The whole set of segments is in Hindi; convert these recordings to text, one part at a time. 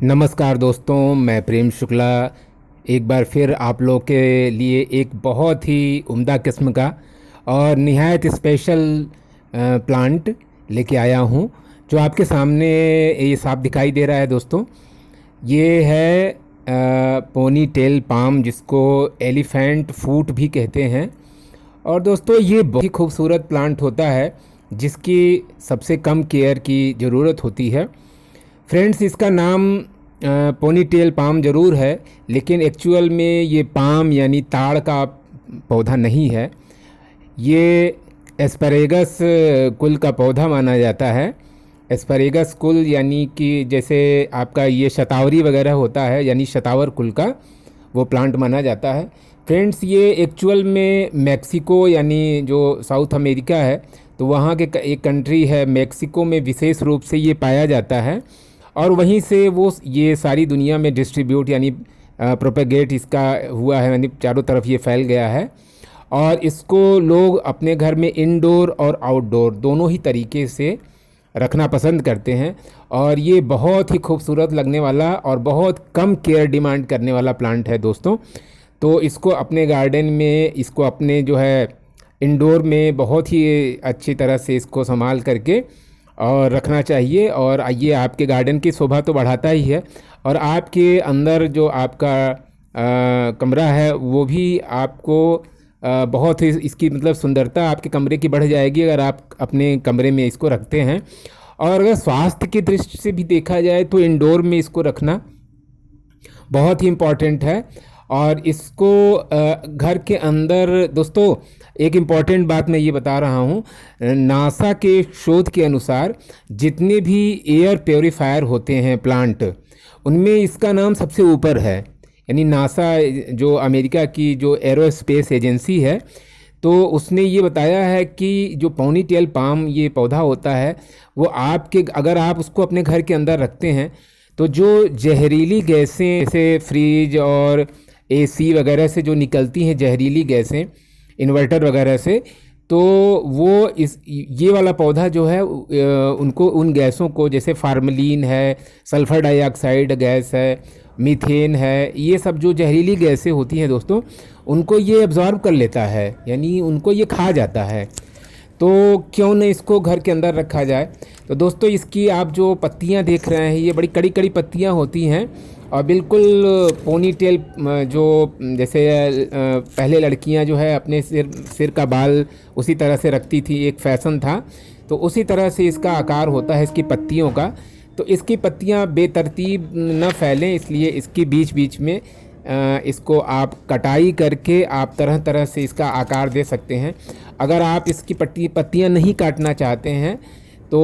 नमस्कार दोस्तों, मैं प्रेम शुक्ला एक बार फिर आप लोग के लिए एक बहुत ही उम्दा किस्म का और निहायत स्पेशल प्लांट लेके आया हूँ, जो आपके सामने ये साफ दिखाई दे रहा है दोस्तों। ये है पोनी टेल पाम, जिसको एलिफेंट फूट भी कहते हैं। और दोस्तों, ये बहुत ही खूबसूरत प्लांट होता है जिसकी सबसे कम केयर की ज़रूरत होती है। फ्रेंड्स, इसका नाम पोनी टेल पाम ज़रूर है, लेकिन एक्चुअल में ये पाम यानी ताड़ का पौधा नहीं है। ये एस्परेगस कुल का पौधा माना जाता है। एस्परेगस कुल यानी कि जैसे आपका ये शतावरी वगैरह होता है, यानी शतावर कुल का वो प्लांट माना जाता है। फ्रेंड्स, ये एक्चुअल में मैक्सिको यानी जो साउथ अमेरिका है, तो वहाँ के एक कंट्री है मैक्सिको में विशेष रूप से ये पाया जाता है। और वहीं से वो ये सारी दुनिया में डिस्ट्रीब्यूट यानी प्रोपेगेट इसका हुआ है, यानी चारों तरफ ये फैल गया है। और इसको लोग अपने घर में इंडोर और आउटडोर दोनों ही तरीके से रखना पसंद करते हैं। और ये बहुत ही खूबसूरत लगने वाला और बहुत कम केयर डिमांड करने वाला प्लांट है दोस्तों। तो इसको अपने गार्डन में, इसको अपने जो है इंडोर में बहुत ही अच्छी तरह से इसको संभाल करके और रखना चाहिए। और ये आपके गार्डन की शोभा तो बढ़ाता ही है, और आपके अंदर जो आपका कमरा है वो भी आपको बहुत ही इसकी मतलब सुंदरता आपके कमरे की बढ़ जाएगी अगर आप अपने कमरे में इसको रखते हैं। और अगर स्वास्थ्य की दृष्टि से भी देखा जाए तो इंडोर में इसको रखना बहुत ही इम्पॉर्टेंट है। और इसको घर के अंदर दोस्तों, एक इम्पॉर्टेंट बात मैं ये बता रहा हूँ, नासा के शोध के अनुसार जितने भी एयर प्योरीफायर होते हैं प्लांट, उनमें इसका नाम सबसे ऊपर है। यानी नासा जो अमेरिका की जो एरोस्पेस एजेंसी है, तो उसने ये बताया है कि जो पोनी टेल पाम ये पौधा होता है, वो आपके अगर आप उसको अपने घर के अंदर रखते हैं तो जो जहरीली गैसें जैसे फ्रिज और एसी वगैरह से जो निकलती हैं जहरीली गैसें, इन्वर्टर वगैरह से, तो वो ये वाला पौधा जो है उनको उन गैसों को, जैसे फार्मलीन है, सल्फ़र डाइऑक्साइड गैस है, मीथेन है, ये सब जो जहरीली गैसें होती हैं दोस्तों, उनको ये एब्जॉर्ब कर लेता है, यानी उनको ये खा जाता है। तो क्यों न इसको घर के अंदर रखा जाए। तो दोस्तों, इसकी आप जो पत्तियां देख रहे हैं, ये बड़ी कड़ी कड़ी पत्तियां होती हैं और बिल्कुल पोनी टेल, जो जैसे पहले लड़कियां जो है अपने सिर का बाल उसी तरह से रखती थी, एक फैशन था, तो उसी तरह से इसका आकार होता है इसकी पत्तियों का। तो इसकी पत्तियां बेतरतीब न फैलें, इसलिए इसकी बीच बीच में इसको आप कटाई करके आप तरह तरह से इसका आकार दे सकते हैं। अगर आप इसकी पत्तियां नहीं काटना चाहते हैं तो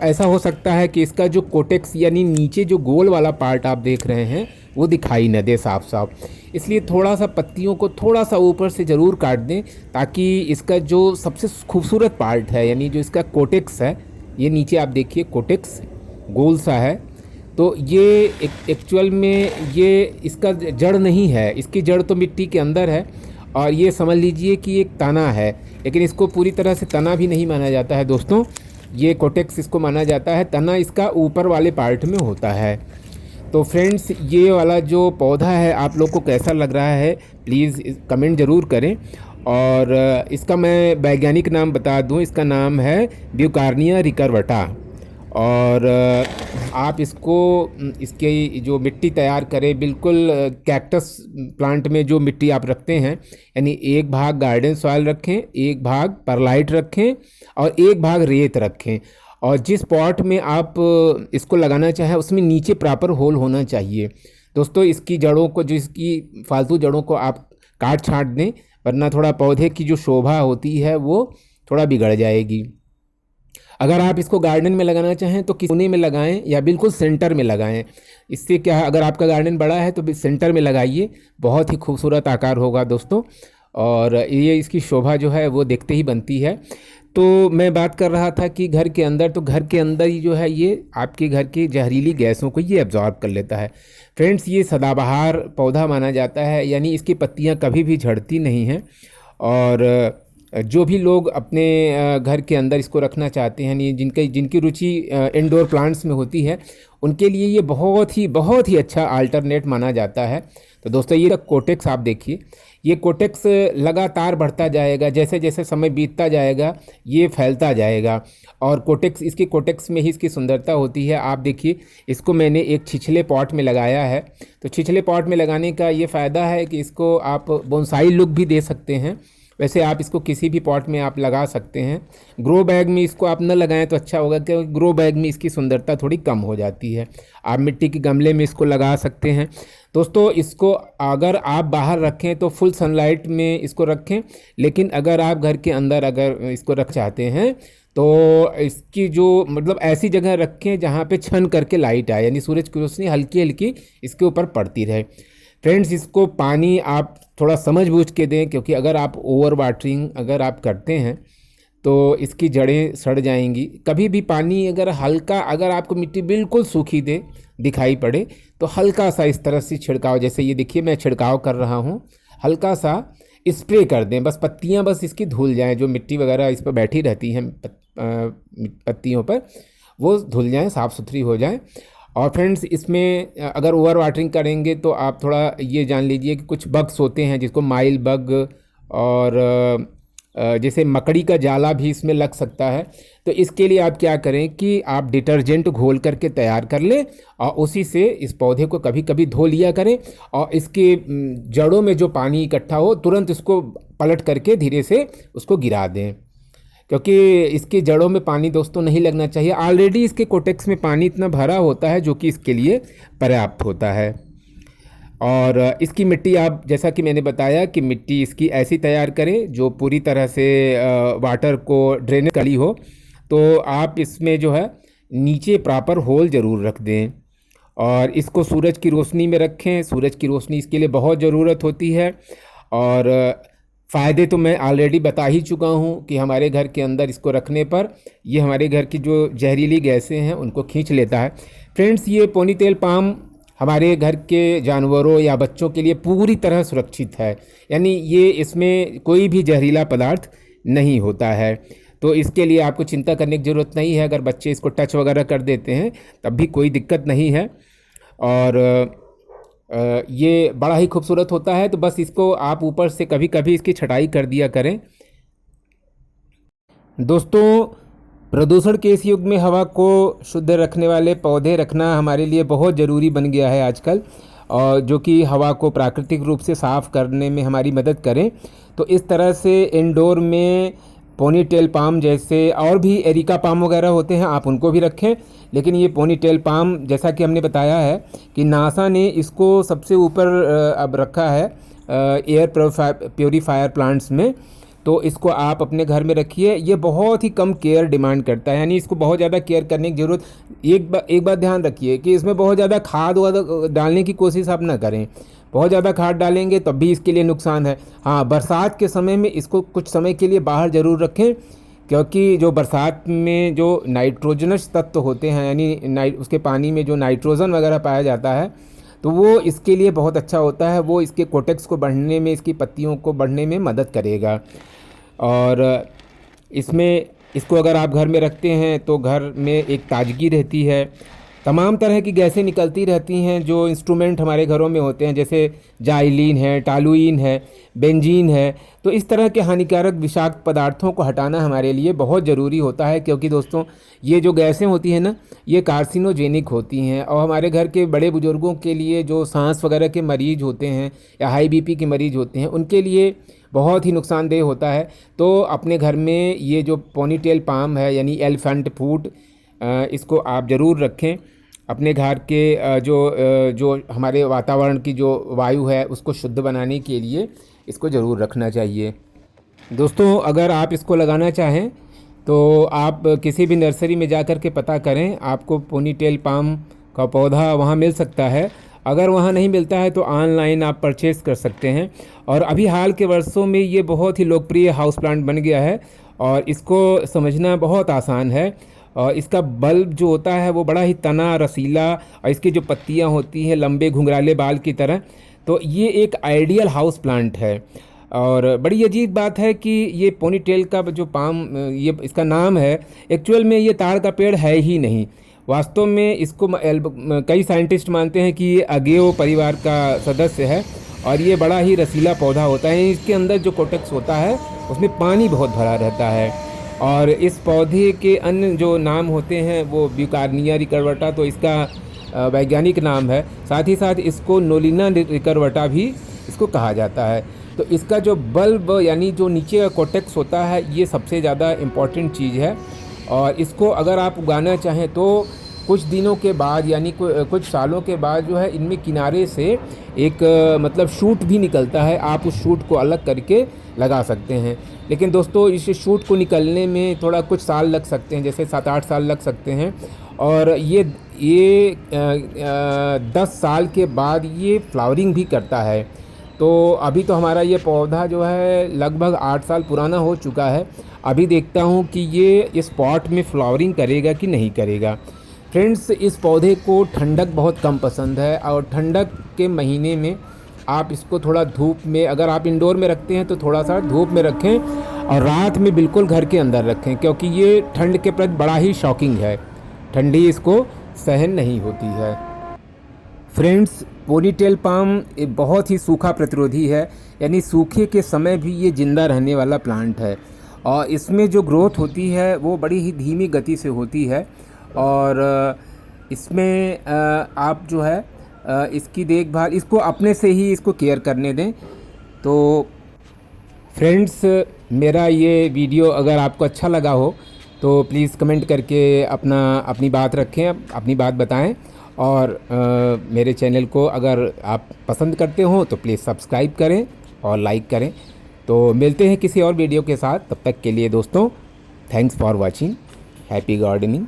ऐसा हो सकता है कि इसका जो कोटेक्स यानी नीचे जो गोल वाला पार्ट आप देख रहे हैं वो दिखाई न दे साफ साफ, इसलिए थोड़ा सा पत्तियों को थोड़ा सा ऊपर से ज़रूर काट दें, ताकि इसका जो सबसे खूबसूरत पार्ट है यानी जो इसका कोटेक्स है, ये नीचे आप देखिए कोटेक्स गोल सा है, तो ये एक्चुअल में ये इसका जड़ नहीं है, इसकी जड़ तो मिट्टी के अंदर है। और ये समझ लीजिए कि एक तना है, लेकिन इसको पूरी तरह से तना भी नहीं माना जाता है दोस्तों, ये कोटेक्स इसको माना जाता है, तना इसका ऊपर वाले पार्ट में होता है। तो फ्रेंड्स, ये वाला जो पौधा है आप लोग को कैसा लग रहा है प्लीज़ कमेंट ज़रूर करें। और इसका मैं वैज्ञानिक नाम बता दूं, इसका नाम है ब्यूकार्निया रिकरवटा। और आप इसको इसके जो मिट्टी तैयार करें, बिल्कुल कैक्टस प्लांट में जो मिट्टी आप रखते हैं, यानी एक भाग गार्डन सॉइल रखें, एक भाग परलाइट रखें और एक भाग रेत रखें। और जिस पॉट में आप इसको लगाना चाहें उसमें नीचे प्रॉपर होल होना चाहिए दोस्तों। इसकी जड़ों को, जो इसकी फालतू जड़ों को आप काट छाँट दें, वरना थोड़ा पौधे की जो शोभा होती है वो थोड़ा बिगड़ जाएगी। अगर आप इसको गार्डन में लगाना चाहें तो कोने में लगाएं या बिल्कुल सेंटर में लगाएं। इससे क्या है, अगर आपका गार्डन बड़ा है तो सेंटर में लगाइए, बहुत ही खूबसूरत आकार होगा दोस्तों। और ये इसकी शोभा जो है वो देखते ही बनती है। तो मैं बात कर रहा था कि घर के अंदर, तो घर के अंदर ही जो है ये आपके घर की जहरीली गैसों को ये एब्जॉर्ब कर लेता है। फ्रेंड्स, ये सदाबहार पौधा माना जाता है, यानी इसकी पत्तियाँ कभी भी झड़ती नहीं हैं। और जो भी लोग अपने घर के अंदर इसको रखना चाहते हैं, यानी जिनकी रुचि इंडोर प्लांट्स में होती है, उनके लिए ये बहुत ही अच्छा अल्टरनेट माना जाता है। तो दोस्तों, ये कोटेक्स आप देखिए, ये कोटेक्स लगातार बढ़ता जाएगा, जैसे जैसे समय बीतता जाएगा ये फैलता जाएगा। और कोटेक्स, इसकी कोटेक्स में ही इसकी सुंदरता होती है। आप देखिए, इसको मैंने एक छिछले पॉट में लगाया है। तो छिछले पॉट में लगाने का ये फ़ायदा है कि इसको आप बोनसाई लुक भी दे सकते हैं। वैसे आप इसको किसी भी पॉट में आप लगा सकते हैं। ग्रो बैग में इसको आप न लगाएं तो अच्छा होगा, क्योंकि ग्रो बैग में इसकी सुंदरता थोड़ी कम हो जाती है। आप मिट्टी के गमले में इसको लगा सकते हैं। दोस्तों, इसको अगर आप बाहर रखें तो फुल सनलाइट में इसको रखें, लेकिन अगर आप घर के अंदर अगर इसको रख चाहते हैं तो इसकी जो मतलब ऐसी जगह रखें जहाँ पे छन करके लाइट आए, यानी सूरज की रोशनी हल्की हल्की इसके ऊपर पड़ती रहे। फ्रेंड्स, इसको पानी आप थोड़ा समझ बूझ के दें, क्योंकि अगर आप ओवर वाटरिंग अगर आप करते हैं तो इसकी जड़ें सड़ जाएंगी। कभी भी पानी अगर हल्का, अगर आपको मिट्टी बिल्कुल सूखी दे दिखाई पड़े तो हल्का सा इस तरह से छिड़काव, जैसे ये देखिए मैं छिड़काव कर रहा हूँ, हल्का सा स्प्रे कर दें, बस पत्तियाँ बस इसकी धुल जाएं, जो मिट्टी वगैरह इस पर बैठी रहती हैं पत्तियों पर, वो धुल जाएं, साफ़ सुथरी हो जाएं। और फ्रेंड्स, इसमें अगर ओवर वाटरिंग करेंगे तो आप थोड़ा ये जान लीजिए कि कुछ बग्स होते हैं जिसको माइल बग और जैसे मकड़ी का जाला भी इसमें लग सकता है। तो इसके लिए आप क्या करें कि आप डिटर्जेंट घोल करके तैयार कर लें और उसी से इस पौधे को कभी कभी धो लिया करें, और इसके जड़ों में जो पानी इकट्ठा हो तुरंत इसको पलट करके धीरे से उसको गिरा दें, क्योंकि इसकी जड़ों में पानी दोस्तों नहीं लगना चाहिए। ऑलरेडी इसके कोटेक्स में पानी इतना भरा होता है जो कि इसके लिए पर्याप्त होता है। और इसकी मिट्टी, आप जैसा कि मैंने बताया कि मिट्टी इसकी ऐसी तैयार करें जो पूरी तरह से वाटर को ड्रेन करी हो। तो आप इसमें जो है नीचे प्रॉपर होल ज़रूर रख दें और इसको सूरज की रोशनी में रखें। सूरज की रोशनी इसके लिए बहुत ज़रूरत होती है। और फ़ायदे तो मैं ऑलरेडी बता ही चुका हूँ कि हमारे घर के अंदर इसको रखने पर ये हमारे घर की जो जहरीली गैसें हैं उनको खींच लेता है। फ्रेंड्स, ये पोनीटेल पाम हमारे घर के जानवरों या बच्चों के लिए पूरी तरह सुरक्षित है, यानी ये इसमें कोई भी जहरीला पदार्थ नहीं होता है। तो इसके लिए आपको चिंता करने की ज़रूरत नहीं है। अगर बच्चे इसको टच वगैरह कर देते हैं तब भी कोई दिक्कत नहीं है। और ये बड़ा ही खूबसूरत होता है। तो बस इसको आप ऊपर से कभी कभी इसकी छटाई कर दिया करें। दोस्तों, प्रदूषण के इस युग में हवा को शुद्ध रखने वाले पौधे रखना हमारे लिए बहुत ज़रूरी बन गया है आजकल, और जो कि हवा को प्राकृतिक रूप से साफ़ करने में हमारी मदद करें। तो इस तरह से इंडोर में पोनीटेल पाम जैसे और भी एरिका पाम वगैरह होते हैं, आप उनको भी रखें। लेकिन ये पोनीटेल पाम, जैसा कि हमने बताया है कि नासा ने इसको सबसे ऊपर अब रखा है एयर प्योरीफायर प्लांट्स में। तो इसको आप अपने घर में रखिए। ये बहुत ही कम केयर डिमांड करता है, यानी इसको बहुत ज़्यादा केयर करने की ज़रूरत, एक बात ध्यान रखिए कि इसमें बहुत ज़्यादा खाद डालने की कोशिश आप ना करें। बहुत ज़्यादा खाद डालेंगे तब भी इसके लिए नुकसान है। हाँ, बरसात के समय में इसको कुछ समय के लिए बाहर ज़रूर रखें, क्योंकि जो बरसात में जो नाइट्रोजनस तत्व होते हैं, यानी उसके पानी में जो नाइट्रोजन वगैरह पाया जाता है, तो वो इसके लिए बहुत अच्छा होता है। वो इसके कोटेक्स को बढ़ने में, इसकी पत्तियों को बढ़ने में मदद करेगा। और इसमें इसको अगर आप घर में रखते हैं तो घर में एक ताजगी रहती है। तमाम तरह की गैसें निकलती रहती हैं जो इंस्ट्रूमेंट हमारे घरों में होते हैं, जैसे जाइलिन है, टालुइन है, बेंजीन है। तो इस तरह के हानिकारक विषाक्त पदार्थों को हटाना हमारे लिए बहुत ज़रूरी होता है, क्योंकि दोस्तों ये जो गैसें होती हैं ना, ये कार्सिनोजेनिक होती हैं। और हमारे घर के बड़े बुज़ुर्गों के लिए, जो सांस वगैरह के मरीज़ होते हैं या हाई बीपी के मरीज़ होते हैं, उनके लिए बहुत ही नुकसानदेह होता है। तो अपने घर में ये जो पोनीटेल पाम है, यानी एलिफेंट फूट, इसको आप ज़रूर रखें। अपने घर के जो हमारे वातावरण की जो वायु है उसको शुद्ध बनाने के लिए इसको ज़रूर रखना चाहिए। दोस्तों, अगर आप इसको लगाना चाहें तो आप किसी भी नर्सरी में जा कर के पता करें, आपको पोनीटेल पाम का पौधा वहाँ मिल सकता है। अगर वहाँ नहीं मिलता है तो ऑनलाइन आप परचेज़ कर सकते हैं। और अभी हाल के वर्षों में ये बहुत ही लोकप्रिय हाउस प्लांट बन गया है और इसको समझना बहुत आसान है। और इसका बल्ब जो होता है वो बड़ा ही तना रसीला, और इसकी जो पत्तियाँ होती हैं लंबे घुंघराले बाल की तरह। तो ये एक आइडियल हाउस प्लांट है। और बड़ी अजीब बात है कि ये पोनीटेल का जो पाम ये इसका नाम है, एक्चुअल में ये ताड़ का पेड़ है ही नहीं। वास्तव में इसको कई साइंटिस्ट मानते हैं कि ये अगेओ परिवार का सदस्य है और ये बड़ा ही रसीला पौधा होता है। इसके अंदर जो कोटेक्स होता है उसमें पानी बहुत भरा रहता है। और इस पौधे के अन्य जो नाम होते हैं वो ब्यूकार्निया रिकरवटा, तो इसका वैज्ञानिक नाम है। साथ ही साथ इसको नोलिना रिकरवटा भी इसको कहा जाता है। तो इसका जो बल्ब यानी जो नीचे का कोटेक्स होता है ये सबसे ज़्यादा इम्पॉर्टेंट चीज़ है। और इसको अगर आप उगाना चाहें तो कुछ दिनों के बाद यानी कुछ सालों के बाद जो है इनमें किनारे से एक मतलब शूट भी निकलता है। आप उस शूट को अलग करके लगा सकते हैं। लेकिन दोस्तों इस शूट को निकलने में थोड़ा कुछ साल लग सकते हैं, जैसे 7-8 साल लग सकते हैं। और ये 10 साल के बाद ये फ्लावरिंग भी करता है। तो अभी तो हमारा ये पौधा जो है लगभग 8 साल पुराना हो चुका है। अभी देखता हूँ कि ये इस पॉट में फ्लावरिंग करेगा कि नहीं करेगा। फ्रेंड्स, इस पौधे को ठंडक बहुत कम पसंद है और ठंडक के महीने में आप इसको थोड़ा धूप में, अगर आप इंडोर में रखते हैं तो थोड़ा सा धूप में रखें और रात में बिल्कुल घर के अंदर रखें, क्योंकि ये ठंड के प्रति बड़ा ही शॉकिंग है। ठंडी इसको सहन नहीं होती है। फ्रेंड्स, पोनीटेल पाम बहुत ही सूखा प्रतिरोधी है, यानी सूखे के समय भी ये ज़िंदा रहने वाला प्लांट है। और इसमें जो ग्रोथ होती है वो बड़ी ही धीमी गति से होती है। और इसमें आप जो है इसकी देखभाल, इसको अपने से ही इसको केयर करने दें। तो फ्रेंड्स, मेरा ये वीडियो अगर आपको अच्छा लगा हो तो प्लीज़ कमेंट करके अपनी बात रखें, अपनी बात बताएं। और मेरे चैनल को अगर आप पसंद करते हो तो प्लीज़ सब्सक्राइब करें और लाइक करें। तो मिलते हैं किसी और वीडियो के साथ, तब तक के लिए दोस्तों, thanks for watching. Happy gardening.